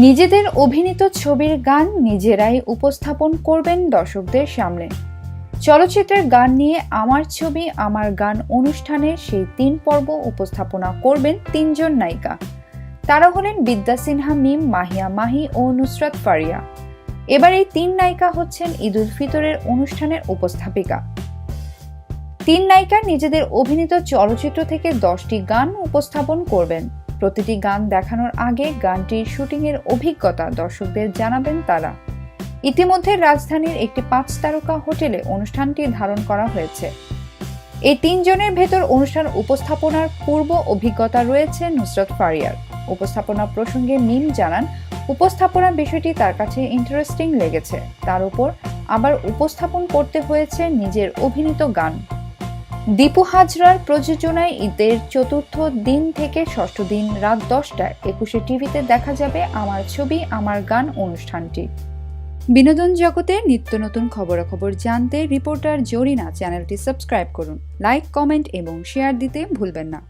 নিজেদের অভিনীত ছবির গান নিজেরাই উপস্থাপন করবেন দর্শকদের সামনে। চলচ্চিত্রের গান নিয়ে আমার ছবি আমার গান অনুষ্ঠানের সেই 3 পর্ব উপস্থাপনা করবেন 3 জন নায়িকা। তারা হলেন বিদ্যা সিনহা মিম, মাহিয়া মাহি ও নুসরাত ফারিয়া। এবার এই 3 নায়িকা হচ্ছেন ঈদ উল ফিতরের অনুষ্ঠানের উপস্থাপিকা। 3 নায়িকা নিজেদের অভিনীত চলচ্চিত্র থেকে 10টি গান উপস্থাপন করবেন। প্রতিটি গান দেখানোর আগে গানটির শুটিংয়ের অভিজ্ঞতা দর্শকদের জানাবেন তারা। ইতিমধ্যে রাজধানীর একটি 5 তারকা হোটেলে অনুষ্ঠানটি ধারণ করা হয়েছে। এই 3 জনের ভেতর অনুষ্ঠান উপস্থাপনার পূর্ব অভিজ্ঞতা রয়েছে নুসরাত ফারিয়ার। উপস্থাপনা প্রসঙ্গে মিম জানান, উপস্থাপনার বিষয়টি তার কাছে ইন্টারেস্টিং লেগেছে। তার উপর আবার উপস্থাপন করতে হয়েছে নিজের অভিনীত গান। দীপু হাজরার প্রযোজনায় ঈদের 4র্থ দিন থেকে 6ষ্ঠ দিন রাত 10টায় 21শে টিভিতে দেখা যাবে আমার ছবি আমার গান অনুষ্ঠানটি। বিনোদন জগতের নিত্য নতুন খবরাখবর জানতে রিপোর্টার জরিনা চ্যানেলটি সাবস্ক্রাইব করুন। লাইক, কমেন্ট এবং শেয়ার দিতে ভুলবেন না।